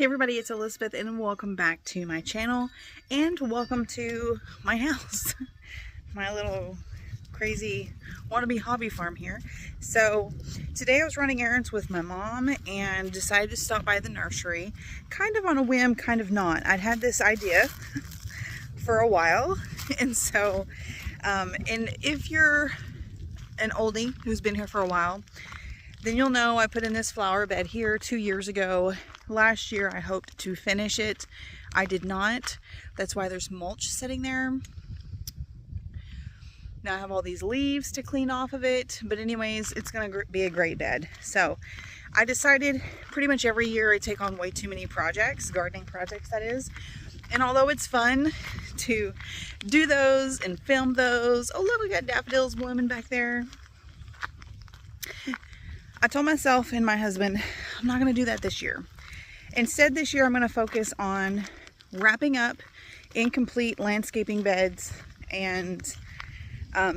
Hey everybody, it's Elizabeth and welcome back to my channel and welcome to my house. My little crazy wannabe hobby farm here. So today I was running errands with my mom and decided to stop by the nursery, kind of on a whim, kind of not. I'd had this idea for a while, and so and if you're an oldie who's been here for a while, then you'll know I put in this flower bed here 2 years ago. Last year I hoped to finish it. I did not. That's why there's mulch sitting there. Now I have all these leaves to clean off of it, but anyways, it's gonna be a great bed. So I decided pretty much every year I take on way too many projects, gardening projects that is. And although it's fun to do those and film those, oh look, we got daffodils blooming back there. I told myself and my husband, I'm not gonna do that this year. Instead, this year I'm going to focus on wrapping up incomplete landscaping beds and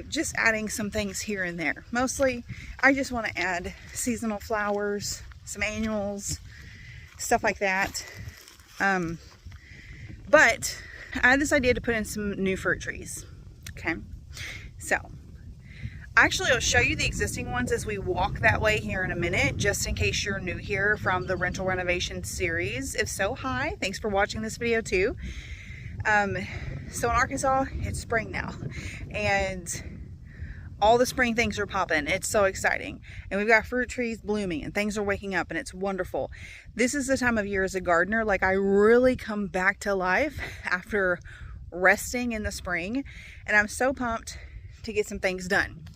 just adding some things here and there. Mostly, I just want to add seasonal flowers, some annuals, stuff like that. But I had this idea to put in some new fruit trees. Okay, so actually, I'll show you the existing ones as we walk that way here in a minute, just in case you're new here from the rental renovation series. If so, hi, thanks for watching this video too. So in Arkansas, it's spring now, and all the spring things are popping. It's so exciting. And we've got fruit trees blooming and things are waking up and it's wonderful. This is the time of year as a gardener, like I really come back to life after resting in the spring, and I'm so pumped to get some things done.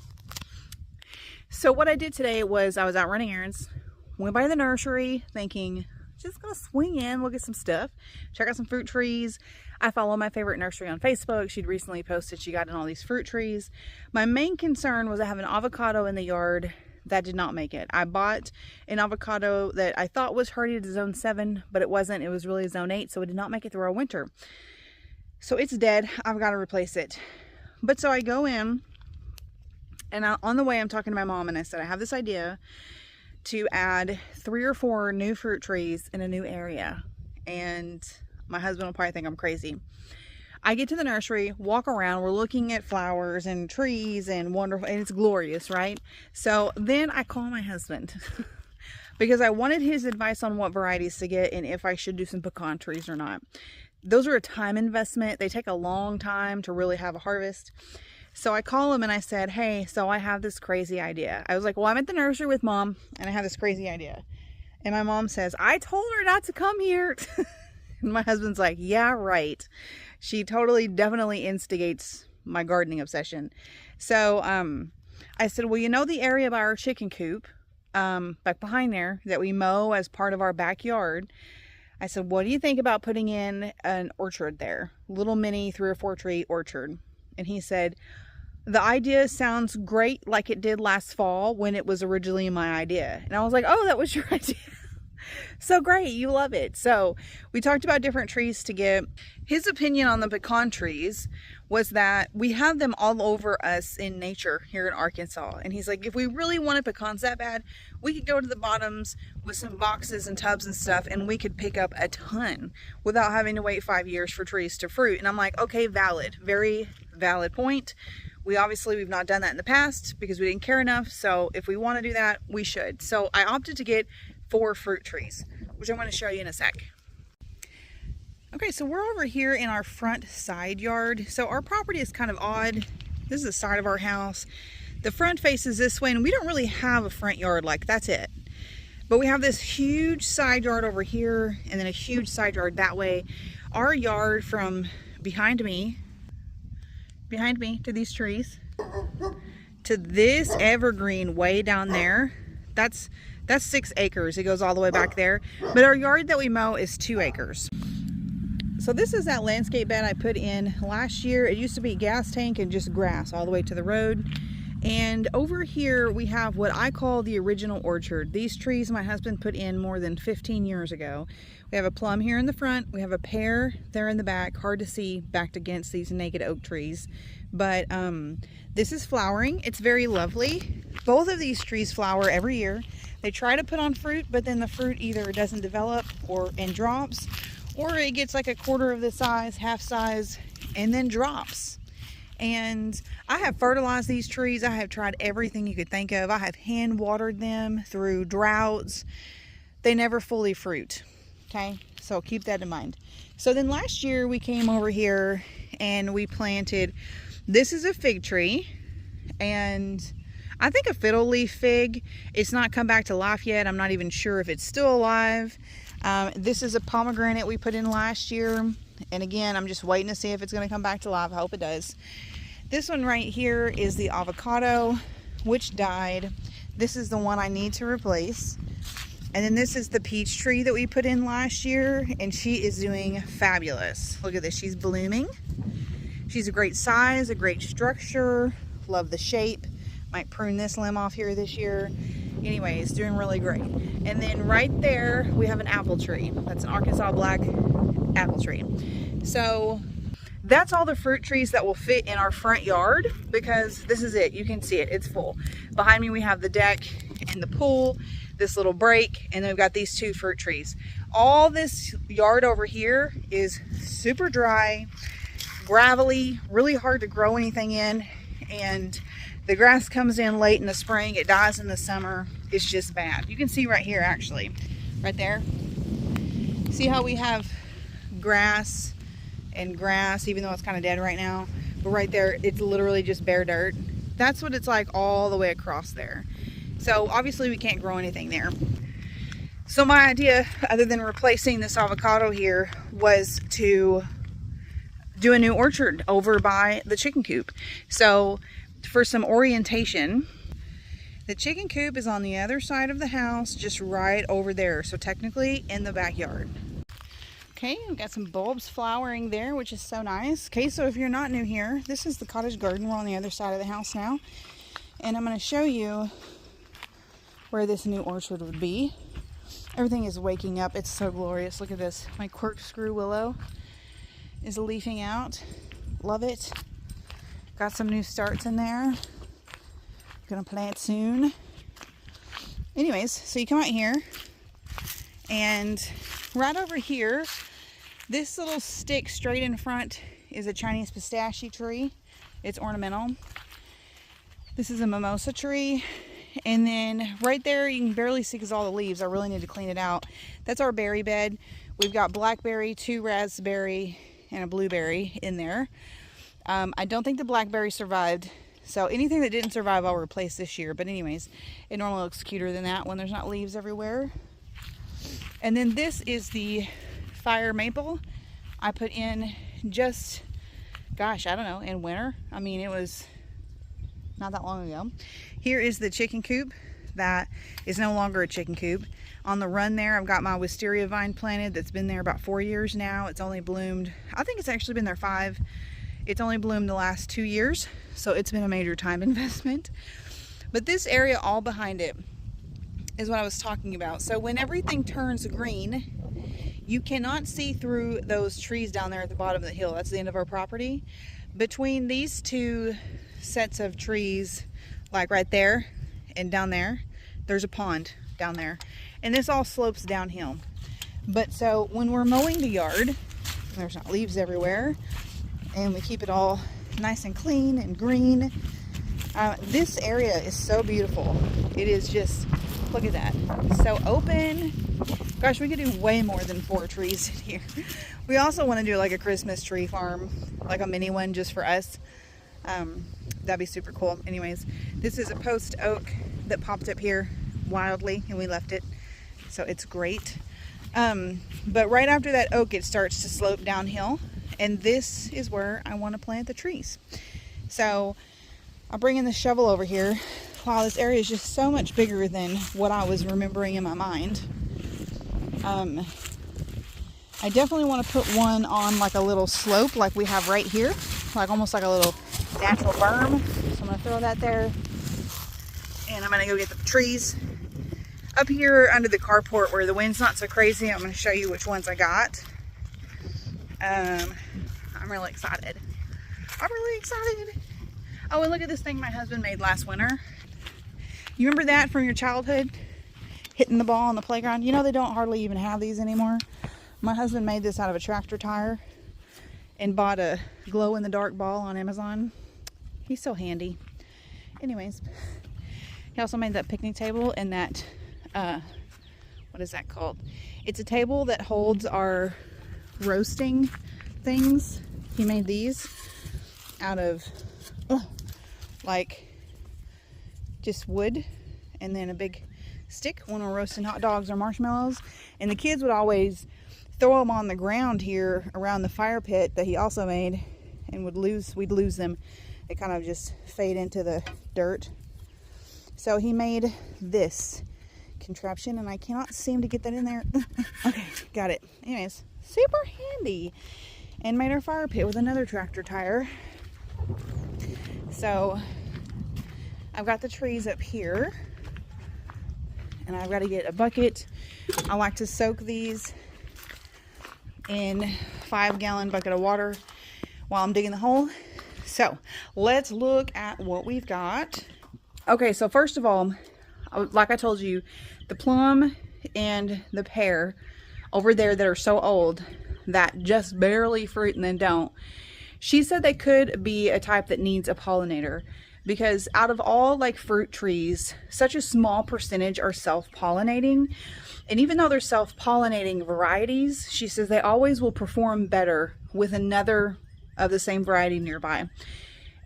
So what I did today was I was out running errands, went by the nursery thinking, just gonna swing in, look at some stuff, check out some fruit trees. I follow my favorite nursery on Facebook. She'd recently posted she got in all these fruit trees. My main concern was I have an avocado in the yard that did not make it. I bought an avocado that I thought was hardy to zone 7, but it wasn't. It was really zone 8, so it did not make it through our winter. So it's dead. I've got to replace it. But so I go in, and on the way I'm talking to my mom and I said, I have this idea to add 3 or 4 new fruit trees in a new area. And my husband will probably think I'm crazy. I get to the nursery, walk around, we're looking at flowers and trees and wonderful, and it's glorious, right? So then I call my husband because I wanted his advice on what varieties to get and if I should do some pecan trees or not. Those are a time investment. They take a long time to really have a harvest. So I call him and I said, hey, so I have this crazy idea. I was like, well, I'm at the nursery with mom and I have this crazy idea. And my mom says, I told her not to come here. And my husband's like, yeah, right. She totally, definitely instigates my gardening obsession. So I said, well, you know the area by our chicken coop, back behind there that we mow as part of our backyard. I said, what do you think about putting in an orchard there? Little mini 3 or 4 tree orchard. And he said, the idea sounds great like it did last fall when it was originally my idea. And I was like, oh, that was your idea. So great, you love it. So we talked about different trees to get. His opinion on the pecan trees was that we have them all over us in nature here in Arkansas. And he's like, if we really wanted pecans that bad, we could go to the bottoms with some boxes and tubs and stuff and we could pick up a ton without having to wait 5 years for trees to fruit. And I'm like, okay, valid, very valid point. We've not done that in the past because we didn't care enough. So if we want to do that, we should. So I opted to get 4 fruit trees, which I'm going to show you in a sec. Okay, so we're over here in our front side yard. So our property is kind of odd. This is the side of our house. The front faces this way, and we don't really have a front yard, like that's it. But we have this huge side yard over here, and then a huge side yard that way. Our yard from behind me to these trees, to this evergreen way down there, that's 6 acres. It goes all the way back there. But our yard that we mow is 2 acres. So this is that landscape bed I put in last year. It used to be gas tank and just grass all the way to the road. And over here we have what I call the original orchard. These trees my husband put in more than 15 years ago. We have a plum here in the front. We have a pear there in the back. Hard to see backed against these naked oak trees. But this is flowering. It's very lovely. Both of these trees flower every year. They try to put on fruit, but then the fruit either doesn't develop and drops, or it gets like a quarter of the size, half size, and then drops. And I have fertilized these trees. I have tried everything you could think of. I have hand watered them through droughts. They never fully fruit. Okay, so keep that in mind. So then last year we came over here and we planted, this is a fig tree, and I think a fiddle leaf fig. It's not come back to life yet. I'm not even sure if it's still alive. This is a pomegranate we put in last year. And again, I'm just waiting to see if it's going to come back to life. I hope it does. This one right here is the avocado, which died. This is the one I need to replace. And then this is the peach tree that we put in last year, and she is doing fabulous. Look at this, she's blooming. She's a great size, a great structure. Love the shape. Might prune this limb off here this year. Anyways, doing really great. And then right there, we have an apple tree. That's an Arkansas black apple tree. So that's all the fruit trees that will fit in our front yard, because this is it. You can see it, it's full. Behind me, we have the deck and the pool, this little break, and then we've got these two fruit trees. All this yard over here is super dry, gravelly, really hard to grow anything in, and the grass comes in late in the spring, it dies in the summer. It's just bad. You can see right here, actually, right there. See how we have grass and grass, even though it's kind of dead right now, but right there, it's literally just bare dirt. That's what it's like all the way across there. So obviously we can't grow anything there. So my idea, other than replacing this avocado here, was to do a new orchard over by the chicken coop. So for some orientation, the chicken coop is on the other side of the house, just right over there. So technically in the backyard. Okay, we've got some bulbs flowering there, which is so nice. Okay, so if you're not new here, this is the cottage garden. We're on the other side of the house now. And I'm going to show you where this new orchard would be. Everything is waking up. It's so glorious. Look at this. My corkscrew willow is leafing out. Love it. Got some new starts in there. Gonna plant soon. Anyways, so you come out here, and right over here, this little stick straight in front is a Chinese pistachio tree. It's ornamental. This is a mimosa tree. And then right there, you can barely see because all the leaves. I really need to clean it out. That's our berry bed. We've got blackberry, 2 raspberry, and a blueberry in there. I don't think the blackberry survived. So anything that didn't survive, I'll replace this year. But anyways, it normally looks cuter than that when there's not leaves everywhere. And then this is the fire maple. I put in just, gosh, I don't know, in winter. I mean, it was not that long ago. Here is the chicken coop that is no longer a chicken coop. On the run there, I've got my wisteria vine planted that's been there about 4 years now. It's only bloomed, I think it's actually been there 5. It's only bloomed the last 2 years, so it's been a major time investment. But this area all behind it is what I was talking about. So when everything turns green, you cannot see through those trees down there at the bottom of the hill. That's the end of our property. Between these two sets of trees, like right there and down there, there's a pond down there. And this all slopes downhill. But so when we're mowing the yard, there's not leaves everywhere, and we keep it all nice and clean and green. This area is so beautiful. It is just, look at that, so open. Gosh, we could do way more than 4 trees in here. We also want to do like a Christmas tree farm, like a mini one just for us. That'd be super cool. Anyways, this is a post oak that popped up here wildly, and we left it, so it's great. But right after that oak, it starts to slope downhill, and this is where I want to plant the trees. So I'll bring in the shovel over here. Wow, this area is just so much bigger than what I was remembering in my mind. I definitely want to put one on like a little slope like we have right here, like almost like a little natural berm. So I'm going to throw that there, and I'm going to go get the trees up here under the carport where the wind's not so crazy. I'm going to show you which ones I got. I'm really excited. I'm really excited. Oh, and look at this thing my husband made last winter. You remember that from your childhood? hitting the ball on the playground. You know, they don't hardly even have these anymore. My husband made this out of a tractor tire and bought a glow-in-the-dark ball on Amazon. He's so handy. Anyways, he also made that picnic table and that, what is that called? It's a table that holds our roasting things. He made these out of, like, just wood and then a big stick when we're roasting hot dogs or marshmallows. And the kids would always throw them on the ground here around the fire pit that he also made, and we'd lose them. They kind of just fade into the dirt. So he made this contraption, and I cannot seem to get that in there. Okay, got it. Anyways, super handy. And made our fire pit with another tractor tire. So I've got the trees up here, and I've got to get a bucket. I like to soak these in 5-gallon bucket of water while I'm digging the hole. So let's look at what we've got. Okay, so first of all, like I told you, the plum and the pear over there that are so old that just barely fruit and then don't, she said they could be a type that needs a pollinator, because out of all like fruit trees, such a small percentage are self-pollinating. And even though they're self-pollinating varieties, she says they always will perform better with another of the same variety nearby.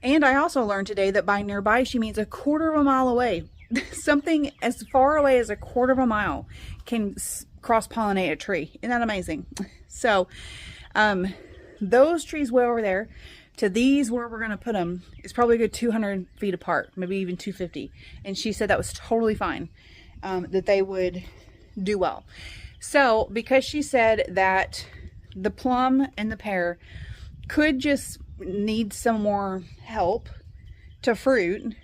And I also learned today that by nearby, she means a quarter of a mile away. Something as far away as a quarter of a mile can cross-pollinate a tree. Isn't that amazing? So, those trees way over there to these where we're going to put them is probably a good 200 feet apart, maybe even 250. And she said that was totally fine, that they would do well. So, because she said that the plum and the pear could just need some more help to fruit,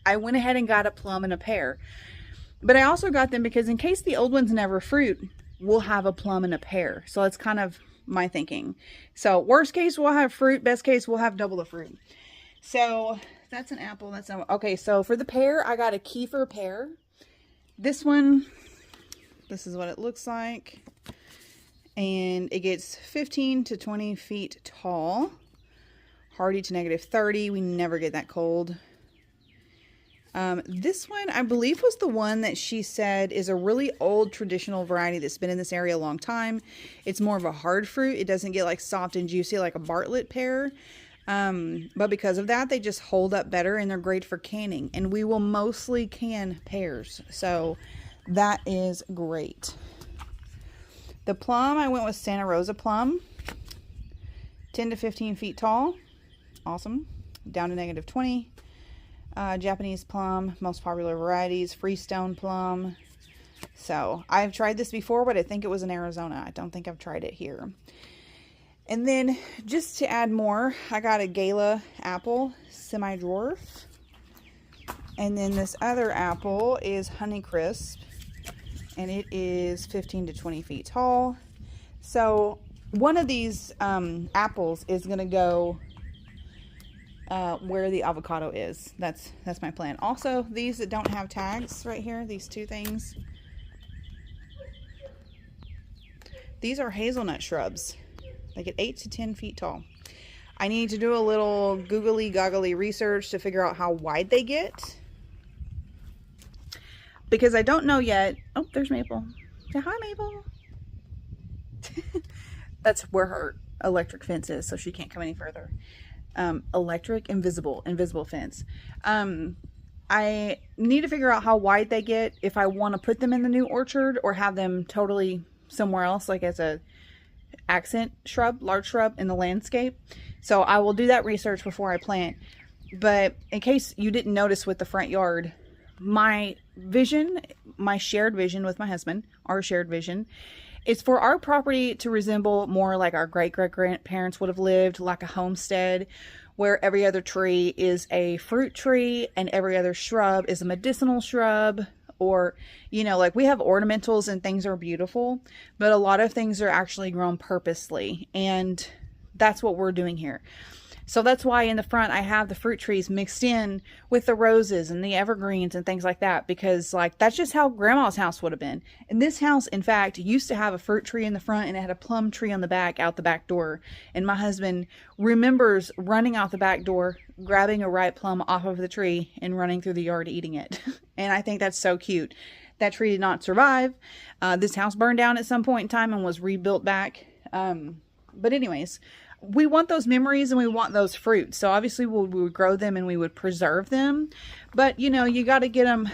I went ahead and got a plum and a pear. But I also got them because in case the old ones never fruit, we'll have a plum and a pear. So that's kind of my thinking. So worst case, we'll have fruit. Best case, we'll have double the fruit. So that's an apple. That's not, okay. So for the pear, I got a kefir pear. This one, this is what it looks like. And it gets 15 to 20 feet tall. Hardy to -30. We never get that cold. This one, I believe, was the one that she said is a really old traditional variety that's been in this area a long time. It's more of a hard fruit. It doesn't get like soft and juicy like a Bartlett pear. But because of that, they just hold up better and they're great for canning. And we will mostly can pears. So that is great. The plum, I went with Santa Rosa plum. 10 to 15 feet tall. Awesome. Down to -20. Japanese plum, most popular varieties. Freestone plum. So I've tried this before, but I think it was in Arizona. I don't think I've tried it here. And then just to add more, I got a Gala apple, semi-dwarf. And then this other apple is Honeycrisp, and it is 15 to 20 feet tall. So one of these apples is going to go where the avocado is. That's my plan. Also, these that don't have tags right here, these two things, these are hazelnut shrubs. They get 8 to 10 feet tall. I need to do a little googly research to figure out how wide they get, because I don't know yet. Oh, there's Maple. Say hi, Maple. That's where her electric fence is, so she can't come any further. Electric, invisible fence. I need to figure out how wide they get, if I want to put them in the new orchard or have them totally somewhere else, like as a accent shrub, large shrub in the landscape. So I will do that research before I plant. But in case you didn't notice with the front yard, my vision, my shared vision with my husband, our shared vision, is for our property to resemble more like our great-great-grandparents would have lived, like a homestead, where every other tree is a fruit tree and every other shrub is a medicinal shrub. Or, you know, like we have ornamentals and things are beautiful, but a lot of things are actually grown purposely. And that's what we're doing here. So that's why in the front I have the fruit trees mixed in with the roses and the evergreens and things like that, because like that's just how grandma's house would have been. And this house, in fact, used to have a fruit tree in the front and it had a plum tree on the back out the back door. And my husband remembers running out the back door, grabbing a ripe plum off of the tree and running through the yard eating it. And I think that's so cute. That tree did not survive. This house burned down at some point in time and was rebuilt back. But anyways, we want those memories and we want those fruits. So obviously we would grow them and we would preserve them. But you know, you got to get them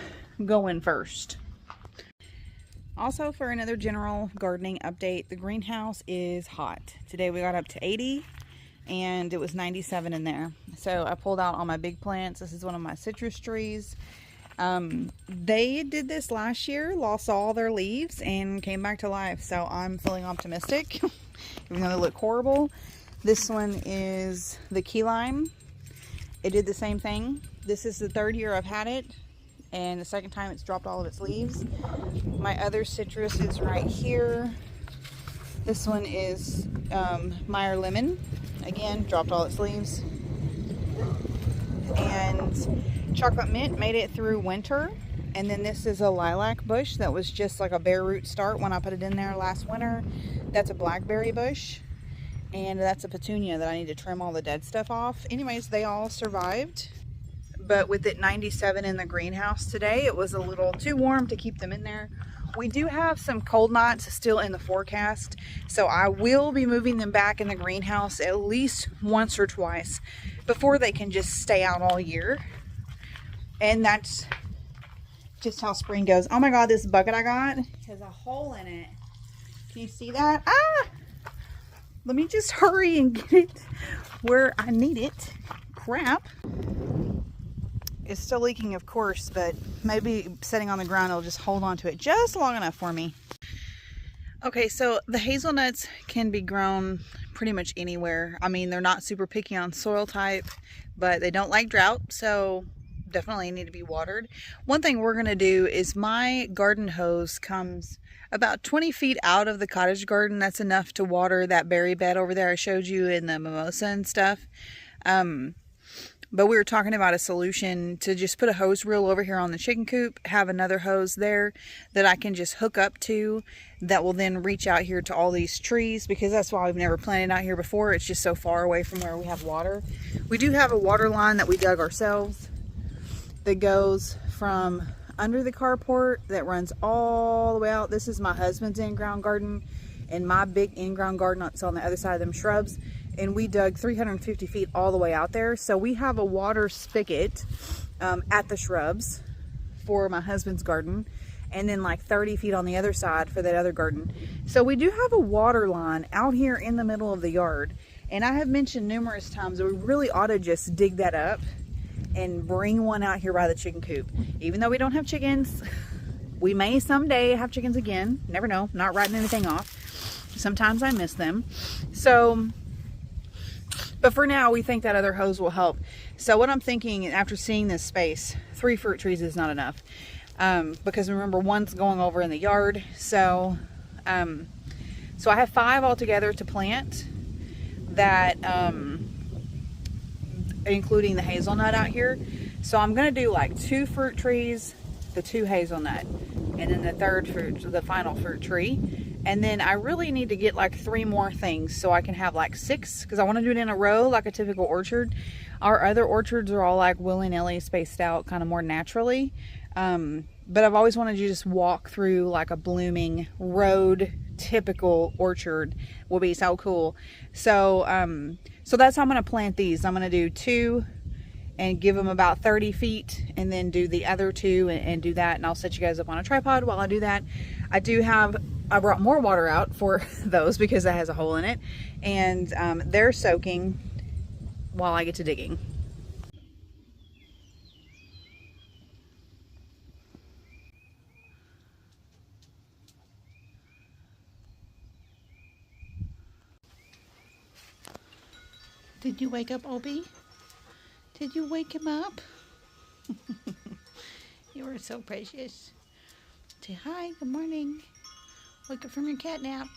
going first. Also, for another general gardening update, the greenhouse is hot. Today we got up to 80 and it was 97 in there. So I pulled out all my big plants. This is one of my citrus trees. They did this last year, lost all their leaves and came back to life. So I'm feeling optimistic, even though they look horrible. This one is the key lime. It did the same thing. This is the third year I've had it, and the second time it's dropped all of its leaves. My other citrus is right here. This one is Meyer lemon. Again, dropped all its leaves. And chocolate mint made it through winter. And then this is a lilac bush that was just like a bare root start when I put it in there last winter. That's a blackberry bush. And that's a petunia that I need to trim all the dead stuff off. Anyways, they all survived. But with it 97 in the greenhouse today, it was a little too warm to keep them in there. We do have some cold nights still in the forecast. So I will be moving them back in the greenhouse at least once or twice before they can just stay out all year. And that's just how spring goes. Oh my God, this bucket I got has a hole in it. Can you see that? Ah! Let me just hurry and get it where I need it. Crap. It's still leaking, of course, but maybe sitting on the ground, it'll just hold on to it just long enough for me. Okay, so the hazelnuts can be grown pretty much anywhere. I mean, they're not super picky on soil type, but they don't like drought, so definitely need to be watered. One thing we're going to do is my garden hose comes about 20 feet out of the cottage garden. That's enough to water that berry bed over there I showed you in the mimosa and stuff. But we were talking about a solution to just put a hose reel over here on the chicken coop, have another hose there that I can just hook up to that will then reach out here to all these trees, because that's why we've never planted out here before. It's just so far away from where we have water. We do have a water line that we dug ourselves that goes from under the carport that runs all the way out. This is my husband's in-ground garden, and my big in-ground garden is on the other side of them shrubs. And we dug 350 feet all the way out there. So we have a water spigot at the shrubs for my husband's garden, and then like 30 feet on the other side for that other garden. So we do have a water line out here in the middle of the yard. And I have mentioned numerous times that we really ought to just dig that up and bring one out here by the chicken coop. Even though we don't have chickens, we may someday have chickens again. Never know. Not writing anything off. Sometimes I miss them. So, but for now, we think that other hose will help. So what I'm thinking, after seeing this space, 3 fruit trees is not enough. Because remember, one's going over in the yard. So, so I have 5 altogether to plant that, including the hazelnut out here. So I'm going to do like 2 fruit trees, the 2 hazelnut, and then the third fruit, the final fruit tree. And then I really need to get like 3 more things so I can have like 6, because I want to do it in a row like a typical orchard. Our other orchards are all like willy-nilly spaced out kind of more naturally. But I've always wanted you to just walk through like a blooming road typical orchard will be so cool. So so that's how I'm going to plant these. I'm going to do 2 and give them about 30 feet, and then do the other 2 and do that. And I'll set you guys up on a tripod while I do that. I brought more water out for those because that has a hole in it, and they're soaking while I get to digging. Did you wake up, Obie? Did you wake him up? You are so precious. Say hi, good morning. Wake up from your cat nap.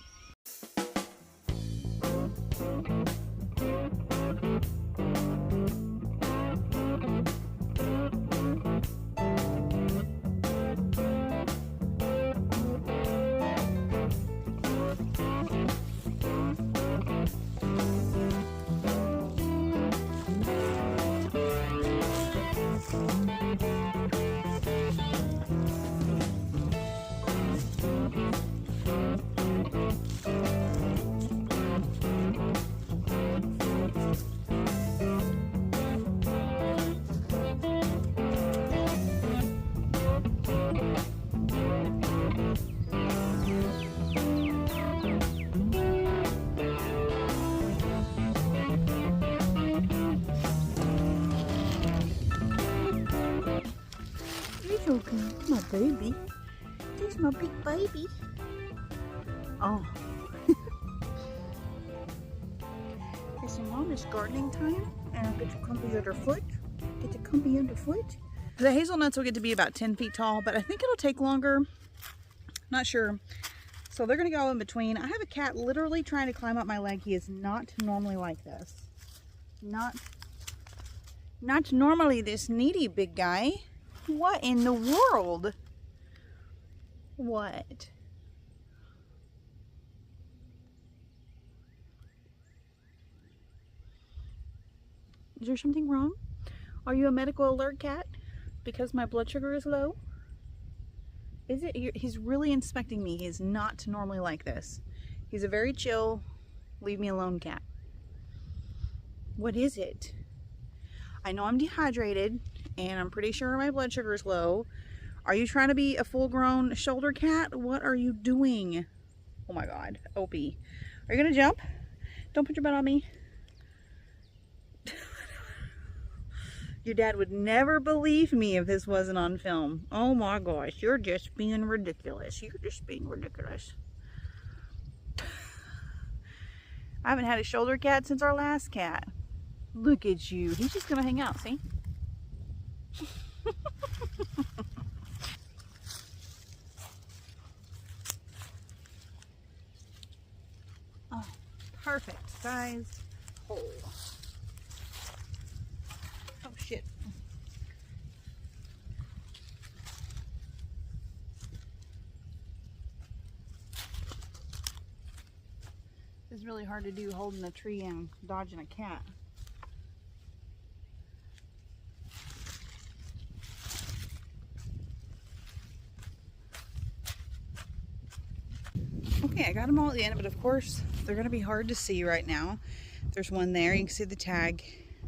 Okay, my baby. This is my big baby. Oh. Okay, so Mom, it's gardening time, and I'll get you comfy underfoot. Get you comfy underfoot. The hazelnuts will get to be about 10 feet tall, but I think it'll take longer. Not sure. So they're gonna go in between. I have a cat literally trying to climb up my leg. He is not normally like this. Not normally this needy big guy. What in the world? What? Is there something wrong? Are you a medical alert cat? Because my blood sugar is low? Is it? He's really inspecting me. He's not normally like this. He's a very chill, leave me alone cat. What is it? I know I'm dehydrated and I'm pretty sure my blood sugar is low. Are you trying to be a full-grown shoulder cat? What are you doing? Oh my God, Obie. Are you gonna jump? Don't put your butt on me. Your dad would never believe me if this wasn't on film. Oh my gosh, you're just being ridiculous. You're just being ridiculous. I haven't had a shoulder cat since our last cat. Look at you. He's just gonna hang out, see? Oh, perfect sized hole. Oh shit. It's really hard to do holding a tree and dodging a cat. Okay, I got them all at the end, but of course they're going to be hard to see right now. There's one there, you can see the tag.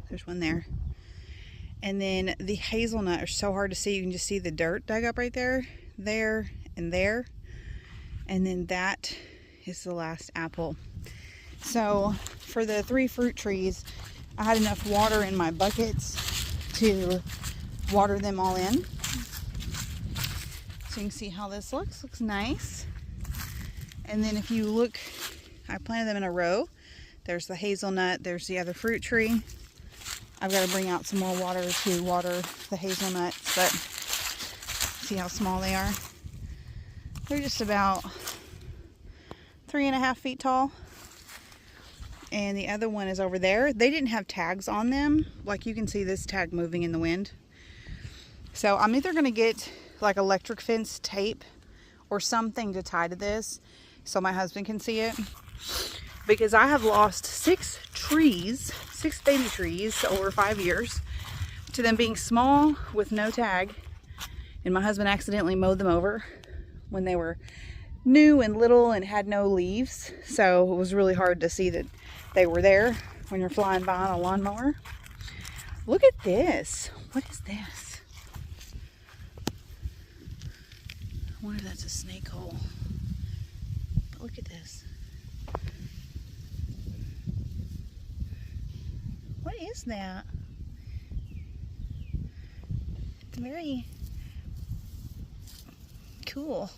There's one there. And then the hazelnut are so hard to see. You can just see the dirt dug up right there, there, and there. And then that is the last apple. So for the 3 fruit trees, I had enough water in my buckets to water them all in. So you can see how this looks. Looks nice. And then if you look, I planted them in a row. There's the hazelnut, there's the other fruit tree. I've got to bring out some more water to water the hazelnuts, but see how small they are? They're just about 3.5 feet tall. And the other one is over there. They didn't have tags on them. Like you can see this tag moving in the wind. So I'm either going to get like electric fence tape or something to tie to this so my husband can see it. Because I have lost 6 trees, 6 baby trees over 5 years to them being small with no tag. And my husband accidentally mowed them over when they were new and little and had no leaves. So it was really hard to see that they were there when you're flying by on a lawnmower. Look at this. What is this? I wonder if that's a snake hole. But look at this. What is that? It's very cool.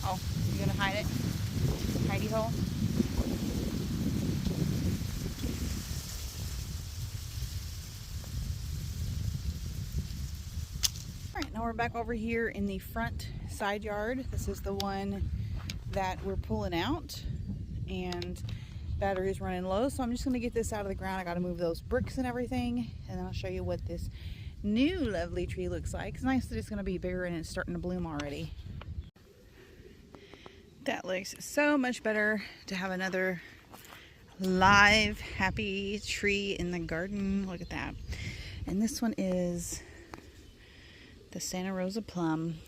Oh, you gonna hide it? Hidey hole? Alright, now we're back over here in the front side yard. This is the one that we're pulling out, and battery is running low, so I'm just going to get this out of the ground. I got to move those bricks and everything, and then I'll show you what this new lovely tree looks like. It's nice that it's going to be bigger and it's starting to bloom already. That looks so much better to have another live, happy tree in the garden. Look at that. And this one is the Santa Rosa plum,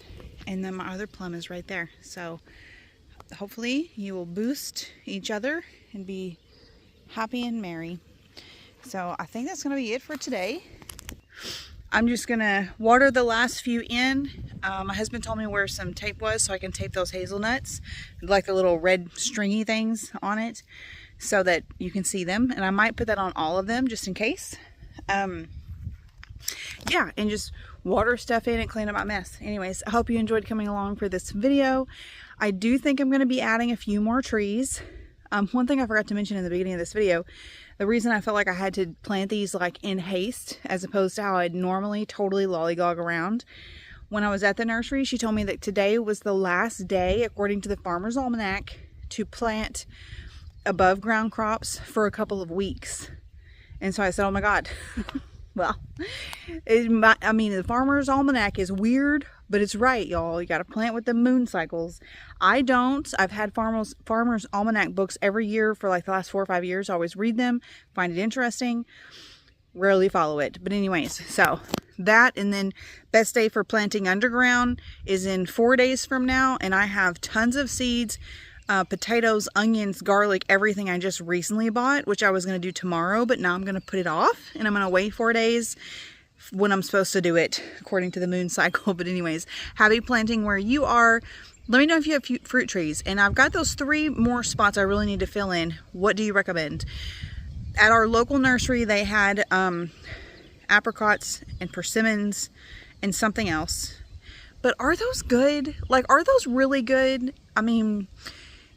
and then my other plum is right there. So hopefully you will boost each other and be happy and merry. So I think that's going to be it for today. I'm just gonna water the last few in. My husband told me where some tape was so I can tape those hazelnuts, like the little red stringy things on it, so that you can see them. And I might put that on all of them just in case. Yeah, and just water stuff in and clean up my mess. Anyways, I hope you enjoyed coming along for this video. I do think I'm going to be adding a few more trees. One thing I forgot to mention in the beginning of this video, the reason I felt like I had to plant these like in haste as opposed to how I'd normally totally lollygog around. When I was at the nursery, she told me that today was the last day, according to the Farmer's Almanac, to plant above ground crops for a couple of weeks. And so I said, oh my God. Well, I mean, the Farmer's Almanac is weird, but it's right, y'all. You got to plant with the moon cycles. I don't. I've had Farmer's Almanac books every year for like the last 4 or 5 years. I always read them, find it interesting, rarely follow it. But anyways, so that, and then best day for planting underground is in 4 days from now. And I have tons of seeds, potatoes, onions, garlic, everything I just recently bought, which I was going to do tomorrow, but now I'm going to put it off and I'm going to wait 4 days when I'm supposed to do it according to the moon cycle. But anyways, happy planting where you are. Let me know if you have fruit trees. And I've got those 3 more spots I really need to fill in. What do you recommend? At our local nursery, they had apricots and persimmons and something else. But are those good? Like, are those really good? I mean,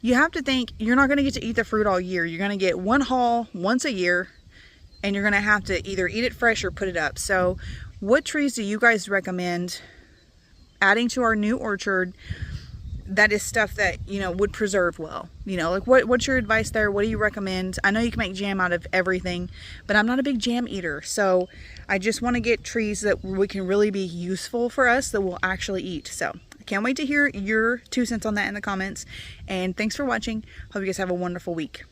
you have to think you're not going to get to eat the fruit all year. You're going to get one haul once a year, and you're going to have to either eat it fresh or put it up. So what trees do you guys recommend adding to our new orchard that is stuff that, you know, would preserve well? You know, like what's your advice there? What do you recommend? I know you can make jam out of everything, but I'm not a big jam eater. So I just want to get trees that we can really be useful for us that we'll actually eat. So I can't wait to hear your 2 cents on that in the comments. And thanks for watching. Hope you guys have a wonderful week.